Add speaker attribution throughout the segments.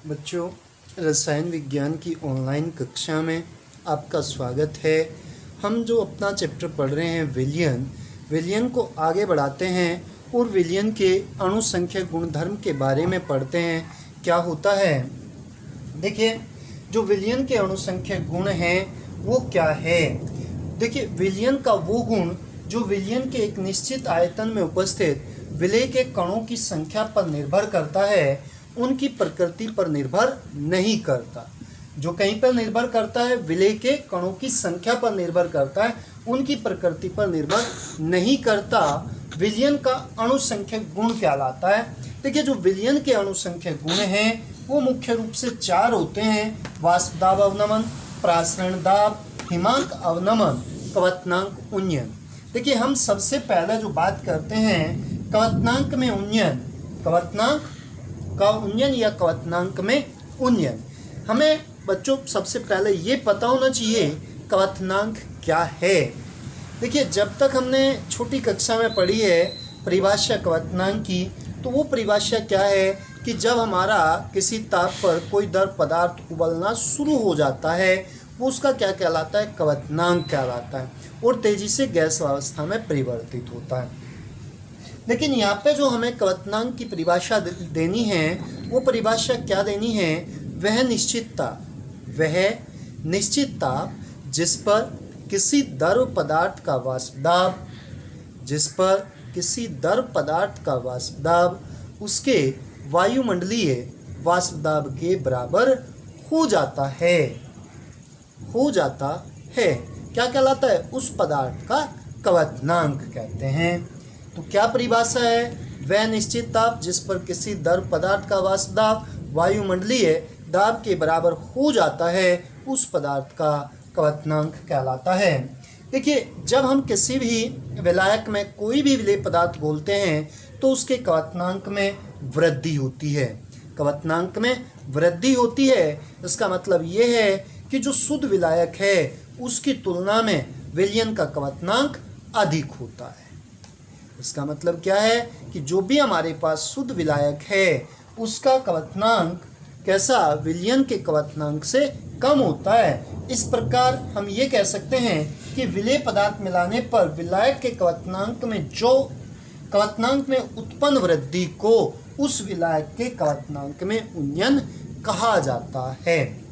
Speaker 1: बच्चों, रसायन विज्ञान की ऑनलाइन कक्षा में आपका स्वागत है। हम जो अपना चैप्टर पढ़ रहे हैं विलयन को आगे बढ़ाते हैं और विलयन के अणुसंख्यक गुणधर्म के बारे में पढ़ते हैं। क्या होता है, देखिए, जो विलयन के अणुसंख्यक गुण हैं वो क्या है। देखिए, विलयन का वो गुण जो विलयन के एक निश्चित आयतन में उपस्थित विलय के कणों की संख्या पर निर्भर करता है, उनकी प्रकृति पर निर्भर नहीं करता। जो कहीं पर निर्भर करता है, विलय के कणों की संख्या पर निर्भर करता है, उनकी प्रकृति पर निर्भर नहीं करता। विलयन का अणुसंख्यक गुण कहलाता है। देखिए, जो विलयन के अणुसंख्यक गुण हैं वो मुख्य रूप से 4 होते हैं: वाष्प दाब अवनमन, प्रासरण दाब, हिमांक अवनमन, क्वथनांक उन्नयन। देखिए, हम सबसे पहले जो बात करते हैं क्वथनांक में उन्नयन, क्वथनांक का उन्नयन या क्वथनांक में उन्नयन। हमें बच्चों सबसे पहले ये पता होना चाहिए क्वथनांक क्या है। देखिए, जब तक हमने छोटी कक्षा में पढ़ी है परिभाषा क्वथनांक की, तो वो परिभाषा क्या है कि जब हमारा किसी ताप पर कोई द्रव पदार्थ उबलना शुरू हो जाता है वो उसका क्या कहलाता है, क्वथनांक कहलाता है, और तेजी से गैस अवस्था में परिवर्तित होता है। लेकिन यहाँ पे जो हमें क्वथनांक की परिभाषा देनी है वो परिभाषा क्या देनी है, वह निश्चित ताप जिस पर किसी द्रव पदार्थ का वाष्प दाब उसके वायुमंडलीय वाष्प दाब के बराबर हो जाता है। क्या कहलाता है, उस पदार्थ का क्वथनांक कहते हैं। तो क्या परिभाषा है, वह निश्चित ताप जिस पर किसी द्रव पदार्थ का वाष्प दाब वायुमंडलीय दाब के बराबर हो जाता है, उस पदार्थ का क्वथनांक कहलाता है। देखिए, जब हम किसी भी विलायक में कोई भी विलेय पदार्थ बोलते हैं तो उसके क्वथनांक में वृद्धि होती है। इसका मतलब ये है कि जो शुद्ध विलायक है उसकी तुलना में विलयन का क्वथनांक अधिक होता है। इसका मतलब क्या है कि जो भी हमारे पास शुद्ध विलायक है उसका क्वथनांक कैसा, विलयन के क्वथनांक से कम होता है। इस प्रकार हम ये कह सकते हैं कि विलेय पदार्थ मिलाने पर विलायक के क्वथनांक में उत्पन्न वृद्धि को उस विलायक के क्वथनांक में उन्नयन कहा जाता है।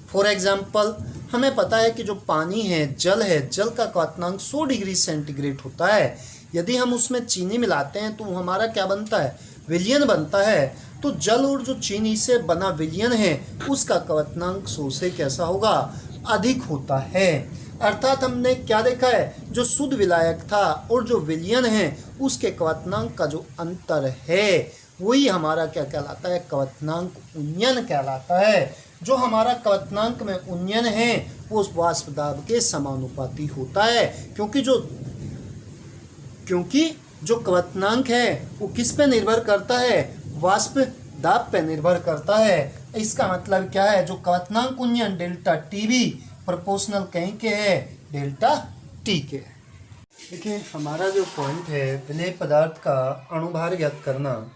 Speaker 1: फॉर एग्जाम्पल, हमें पता है कि जो पानी है, जल का क्वथनांक 100 डिग्री सेंटीग्रेड होता है। यदि हम उसमें चीनी मिलाते हैं तो हमारा क्या बनता है, विलयन बनता है। तो जल और जो चीनी से बना विलयन है उसका क्वथनांक 100 से कैसा होगा, अधिक होता है। अर्थात हमने क्या देखा है, जो शुद्ध विलायक था और जो विलयन है उसके क्वथनांक का जो अंतर है वही हमारा क्या कहलाता है, क्वथनांक उन्नयन कहलाता है। जो हमारा क्वथनांक में उन्नयन है वो उस वाष्प दाब के समानुपाती होता है, क्योंकि जो क्वथनांक है वो किस पे निर्भर करता है, वाष्प दाब पे निर्भर करता है। इसका मतलब क्या है, जो क्वथनांक उन्नयन डेल्टा टीबी प्रोपोर्शनल कहीं के है, डेल्टा टी के। देखिए, हमारा जो पॉइंट है विलेय पदार्थ का अणुभार ज्ञात करना।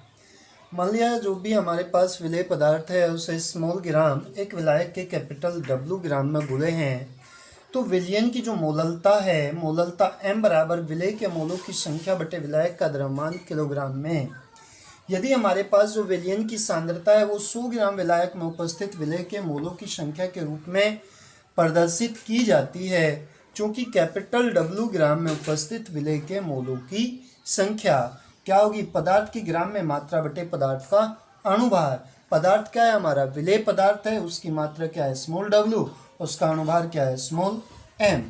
Speaker 1: मान लिया जो भी हमारे पास विलेय पदार्थ है उसे स्मॉल ग्राम एक विलायक के कैपिटल W ग्राम में घुले हैं, तो विलयन की जो मोललता m बराबर विलेय के मोलों की संख्या बटे विलायक का द्रव्यमान किलोग्राम में। यदि हमारे पास जो विलयन की सांद्रता है वो 100 ग्राम विलायक में उपस्थित विलेय के मोलों की संख्या के रूप में प्रदर्शित की जाती है, क्योंकि कैपिटल W ग्राम में उपस्थित विलेय के मोलों की संख्या क्या होगी, पदार्थ की ग्राम में मात्रा बटे पदार्थ का अणुभार। पदार्थ क्या है, हमारा विलेय पदार्थ है, उसकी मात्रा क्या है, स्मॉल w, उसका अणुभार क्या है, स्मॉल m।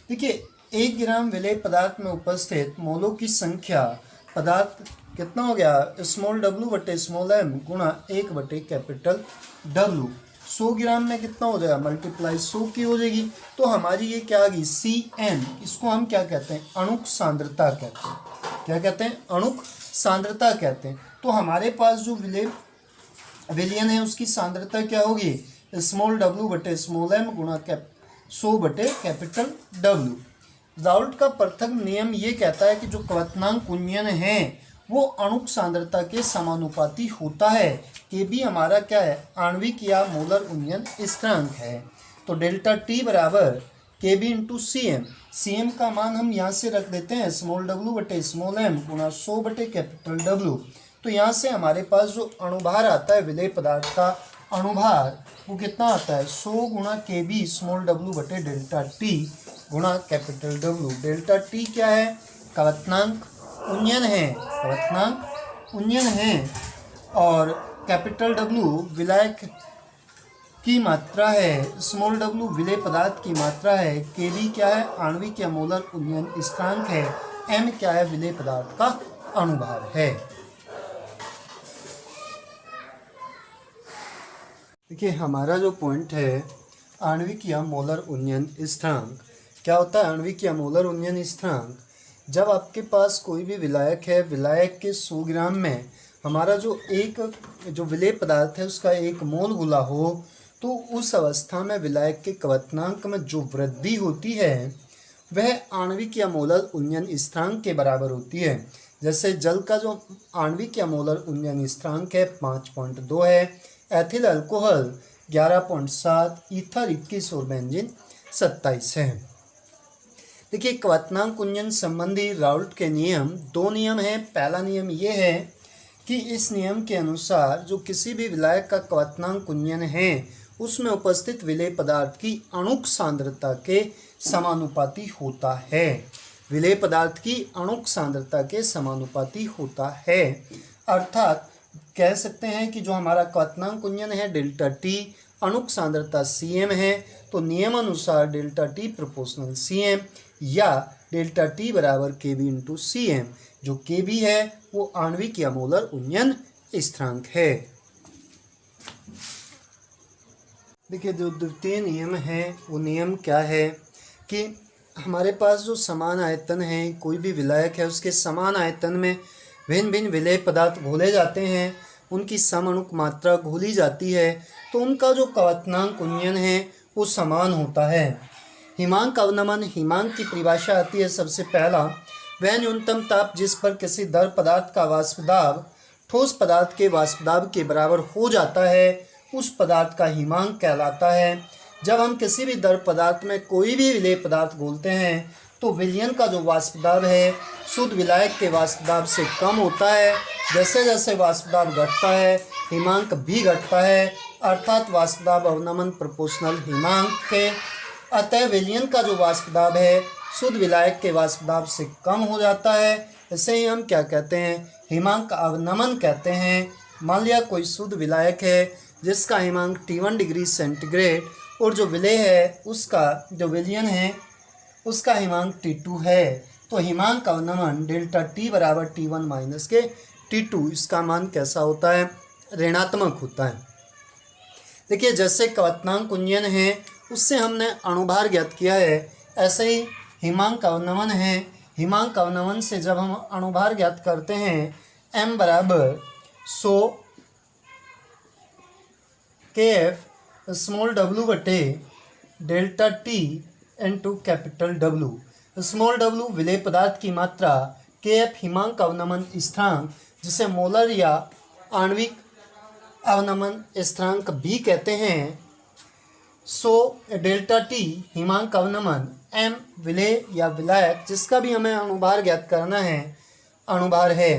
Speaker 1: देखिए, 1 ग्राम विलेय पदार्थ में उपस्थित मोलों की संख्या, पदार्थ कितना हो गया, स्मॉल w बटे स्मॉल m गुणा 1 बटे कैपिटल W। 100 ग्राम में कितना हो जाएगा, मल्टीप्लाई 100 की हो जाएगी। तो हमारी ये क्या आ गई, Cm। इसको हम क्या कहते हैं, अणुक सांद्रता कहते हैं। क्या कहते हैं, अणुक सांद्रता कहते हैं। तो हमारे पास जो विलयन है उसकी सांद्रता क्या होगी, स्मॉल w बटे स्मॉल m गुणा 100 बटे कैपिटल W। राउल्ट का प्रथम नियम ये कहता है कि जो क्वथनांक उन्नयन है वो अणुक सांद्रता के समानुपाती होता है। Kb हमारा क्या है, आणविक या मोलर उन्नयन स्थिरांक है। तो डेल्टा टी बराबर Kb इंटू Cm, Cm का मान हम यहाँ से रख देते हैं स्मॉल w बटे स्मॉल m गुणा 100 बटे कैपिटल W। तो यहाँ से हमारे पास जो अणुभार आता है विलेय पदार्थ का अणुभार वो कितना आता है, 100 गुणा Kb स्मॉल w बटे डेल्टा टी गुणा कैपिटल W। डेल्टा टी क्या है, क्वथनांक उन्नयन है, क्वथनांक उन्नयन है, और कैपिटल W विलायक की मात्रा है, स्मॉल w विलेय पदार्थ की मात्रा है, Kb क्या है, आणविक या मोलर उन्नयन स्थिरांक है, m क्या है, विलेय पदार्थ का अणुभार है। देखिए हमारा जो पॉइंट है आणविक या मोलर उन्नयन स्थिरांक, क्या होता है आणविक या मोलर उन्नयन स्थिरांक, जब आपके पास कोई भी विलायक है, विलायक के 100 ग्राम में हमारा जो विलेय पदार्थ है उसका 1 मोल घुला हो, तो उस अवस्था में विलायक के क्वथनांक में जो वृद्धि होती है वह आणविक या मोलर उन्नयन स्थिरांक के बराबर होती है। जैसे जल का जो आणविक या मोलर उन्नयन स्थिरांक है 5.2 है, एथिल अल्कोहल 11.7, ईथर 21 और बेंजीन 27 है। देखिए क्वथनांक उन्नयन संबंधी राउल्ट के नियम, 2 नियम हैं। पहला नियम ये है कि इस नियम के अनुसार जो किसी भी विलायक का क्वथनांक उन्नयन है उसमें उपस्थित विलेय पदार्थ की अणुक सांद्रता के समानुपाती होता है, विलेय पदार्थ की अणुक सांद्रता के समानुपाती होता है। अर्थात कह सकते हैं कि जो हमारा क्वथनांक उन्नयन है डेल्टा टी, अणुक सांद्रता Cm है, तो नियमानुसार डेल्टा टी प्रोपोर्शनल Cm या डेल्टा टी बराबर Kb इंटू Cm, जो Kb है वो आणविक या मोलर उन्नयन स्थिरांक है। देखिए जो द्वितीय नियम है वो नियम क्या है कि हमारे पास जो समान आयतन है, कोई भी विलायक है उसके समान आयतन में भिन्न भिन्न विलेय पदार्थ घोले जाते हैं, उनकी समअणुक मात्रा घोली जाती है, तो उनका जो क्वथनांक उन्नयन है वो समान होता है। हिमांक अवनमन, हिमांक की परिभाषा आती है सबसे पहला, वह न्यूनतम ताप जिस पर किसी द्रव पदार्थ का वाष्प दाब ठोस पदार्थ के वाष्प दाब के बराबर हो जाता है, उस पदार्थ का हिमांक कहलाता है। जब हम किसी भी द्रव पदार्थ में कोई भी विलेय पदार्थ घोलते हैं तो विलयन का जो वाष्प दाब है शुद्ध विलायक के वाष्प दाब से कम होता है। जैसे जैसे वाष्प दाब घटता है हिमांक भी घटता है, अर्थात वाष्प दाब अवनमन प्रोपोर्शनल हिमांक के। अतः विलयन का जो वाष्प दाब है शुद्ध विलायक के वाष्प दाब से कम हो जाता है, इसे ही हम क्या कहते हैं, हिमांक अवनमन कहते हैं। मान लिया कोई शुद्ध विलायक है जिसका हिमांक T1 डिग्री सेंटीग्रेड और जो विलेय है उसका जो विलयन है उसका हिमांक T2 है, तो हिमांक अवनमन डेल्टा T बराबर T1 माइनस के T2, इसका मान कैसा होता है, ऋणात्मक होता है। देखिए जैसे क्वथनांक उन्नयन है उससे हमने अणुभार ज्ञात किया है, ऐसे ही हिमांक अवनमन है, हिमांक अवनमन से जब हम अणुभार ज्ञात करते हैं m बराबर 100 kf स्मॉल w बटे delta T into capital W। Small w विलेय पदार्थ की मात्रा, kf हिमांक अवनमन स्थिरांक जिसे मोलर या आणविक अवनमन स्थिरांक भी कहते हैं, 100 डेल्टा टी हिमांक अवनमन, m विलेय या विलायक जिसका भी हमें अणुभार ज्ञात करना है, अणुभार है।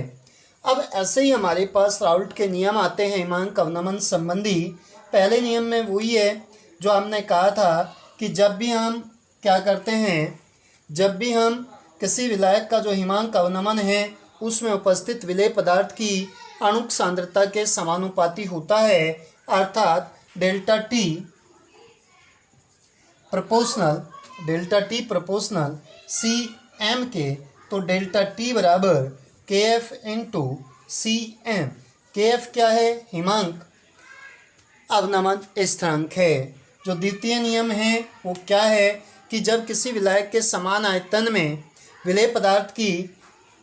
Speaker 1: अब ऐसे ही हमारे पास राउल्ट के नियम आते हैं हिमांक अवनमन संबंधी। पहले नियम में वही है जो हमने कहा था कि जब भी हम क्या करते हैं, जब भी हम किसी विलायक का जो हिमांक अवनमन है उसमें उपस्थित विलेय पदार्थ की अणुक सांद्रता के समानुपाती होता है, अर्थात डेल्टा टी प्रोपोर्शनल Cm के, तो डेल्टा टी बराबर Kf इंटू Cm। Kf क्या है, हिमांक अवनमन स्थिरांक है। जो द्वितीय नियम है वो क्या है कि जब किसी विलायक के समान आयतन में विलेय पदार्थ की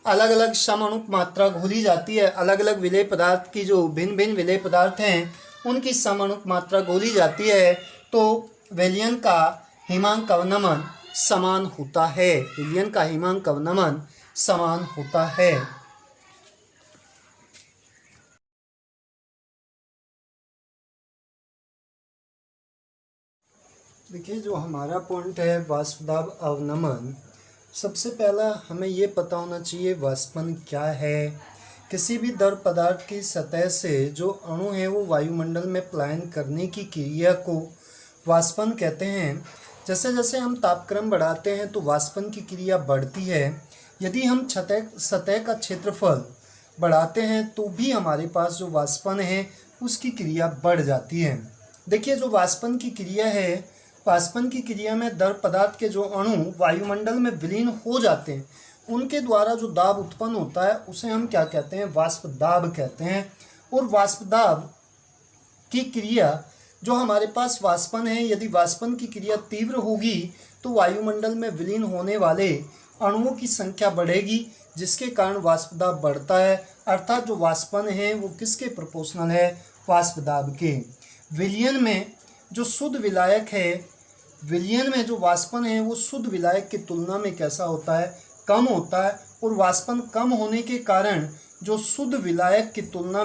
Speaker 1: अलग अलग समअणुक मात्रा घोली जाती है, अलग अलग विलेय पदार्थ की जो भिन्न भिन्न विलेय पदार्थ हैं उनकी समअणुक मात्रा घोली जाती है, तो विलयन का हिमांक अवनमन समान होता है, विलयन का हिमांक अवनमन समान होता है। देखिए, जो हमारा पॉइंट है वाष्प दाब अवनमन, सबसे पहला हमें ये पता होना चाहिए वाष्पन क्या है। किसी भी द्रव पदार्थ की सतह से जो अणु है वो वायुमंडल में पलायन करने की क्रिया को वाष्पन कहते हैं। जैसे जैसे हम तापक्रम बढ़ाते हैं तो वाष्पन की क्रिया बढ़ती है। यदि हम सतह का क्षेत्रफल बढ़ाते हैं तो भी हमारे पास जो वाष्पन है उसकी क्रिया बढ़ जाती है। देखिए, जो वाष्पन की क्रिया है, वाष्पन की क्रिया में द्रव पदार्थ के जो अणु वायुमंडल में विलीन हो जाते हैं उनके द्वारा जो दाब उत्पन्न होता है उसे हम क्या कहते हैं, वाष्प दाब कहते हैं। और वाष्प दाब की क्रिया जो हमारे पास वाष्पन है, यदि वाष्पन की क्रिया तीव्र होगी तो वायुमंडल में विलीन होने वाले अणुओं की संख्या बढ़ेगी, जिसके कारण वाष्प दाब बढ़ता है। अर्थात जो वाष्पन है वो किसके प्रोपोर्शनल है, वाष्प दाब के। विलयन में जो शुद्ध विलायक है, विलयन में जो वाष्पन है वो शुद्ध विलायक की तुलना में कैसा होता है, कम होता है। और वाष्पन कम होने के कारण जो शुद्ध विलायक की तुलना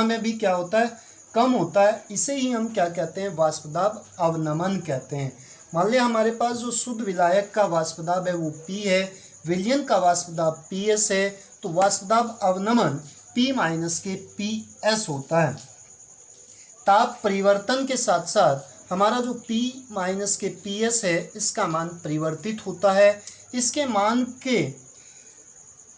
Speaker 1: में भी क्या होता है, कम होता है। इसे ही हम क्या कहते हैं, वाष्प दाब अवनमन कहते हैं। मान लिया हमारे पास जो शुद्ध विलायक का वाष्प दाब है वो P है, विलयन का वाष्प दाब PS है, तो वाष्प दाब अवनमन P माइनस के PS होता है। ताप परिवर्तन के साथ साथ हमारा जो P माइनस के PS है इसका मान परिवर्तित होता है। इसके मान के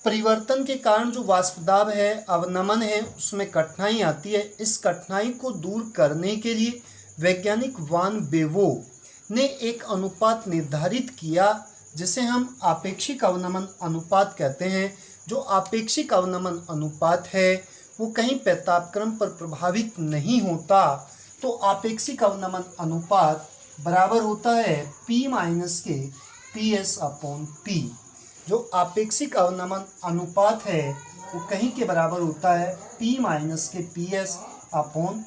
Speaker 1: परिवर्तन के कारण जो वाष्प दाब है, अवनमन है, उसमें कठिनाई आती है। इस कठिनाई को दूर करने के लिए वैज्ञानिक वान बेवो ने एक अनुपात निर्धारित किया जिसे हम आपेक्षिक अवनमन अनुपात कहते हैं। जो आपेक्षिक अवनमन अनुपात है वो कहीं पे तापक्रम पर प्रभावित नहीं होता, तो आपेक्षिक अवनमन अनुपात बराबर होता है P माइनस के PS अपॉन P। जो आपेक्षिक अवनमन अनुपात है वो कहीं के बराबर होता है P माइनस के PS अपॉन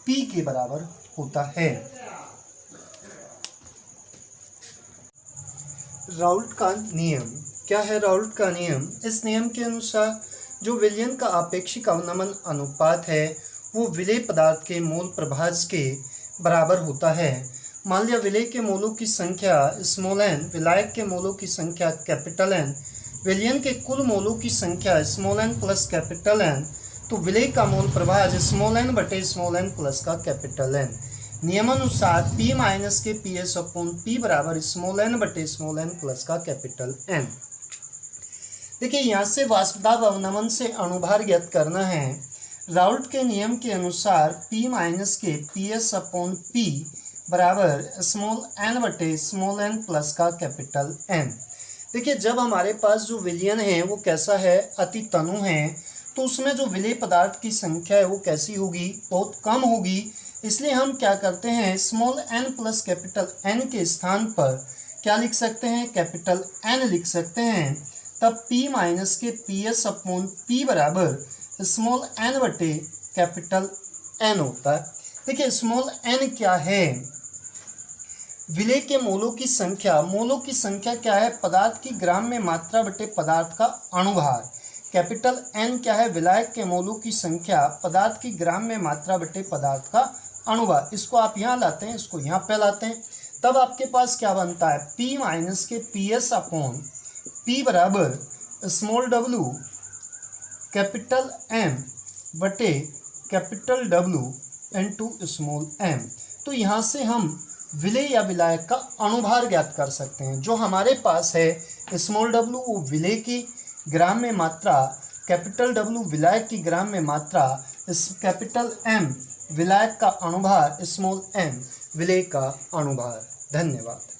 Speaker 1: P के बराबर होता है। राउल्ट का नियम क्या है? राउल्ट का नियम, इस नियम के अनुसार जो विलयन का आपेक्षिक अवनमन अनुपात है वो विलेय पदार्थ के मोल प्रभाज के बराबर होता है। मान लिया विलेय के मोलों की संख्या स्मॉल n, विलायक के मोलों की संख्या कैपिटल N, विलयन के कुल मोलों की संख्या small n plus capital N, तो विलेय का मोल प्रभाज स्मॉल n बटे स्मॉल n प्लस का कैपिटल N। नियमानुसार P माइनस के PS अपॉन P बराबर स्मॉल n बटे स्मॉल n प्लस का कैपिटल N। देखिए, यहाँ से वाष्प दाब अवनमन से अणुभार ज्ञात करना है। राउल्ट के नियम के अनुसार P माइनस के PS अपॉन P बराबर स्मॉल n बटे स्मॉल n प्लस का कैपिटल N। देखिए, जब हमारे पास जो विलयन है वो कैसा है, अति तनु है, तो उसमें जो विलेय पदार्थ की संख्या है वो कैसी होगी, बहुत कम होगी। इसलिए हम क्या करते हैं, small n plus capital N के स्थान पर क्या लिख सकते हैं, कैपिटल N लिख सकते हैं। तब P माइनस के PS अपॉन P बराबर स्मॉल n बटे कैपिटल N होता है। देखिए, स्मॉल n क्या है, विलेय के मोलों की संख्या। मोलों की संख्या क्या है, पदार्थ की ग्राम में मात्रा बटे पदार्थ का अणुभार। कैपिटल N क्या है, विलायक के मोलों की संख्या, पदार्थ की ग्राम में मात्रा बटे पदार्थ का अणुभार। इसको आप यहाँ लाते हैं, इसको यहाँ पे लाते हैं, तब आपके पास क्या बनता है, P माइनस के PS अपॉन P बराबर स्मॉल w कैपिटल M बटे capital W into small m। तो यहाँ से हम विलेय या विलायक का अणुभार ज्ञात कर सकते हैं। जो हमारे पास है स्मॉल w वो विलेय की ग्राम में मात्रा, कैपिटल W विलायक की ग्राम में मात्रा, इस कैपिटल M विलायक का अणुभार, स्मॉल m विलेय का अणुभार। धन्यवाद।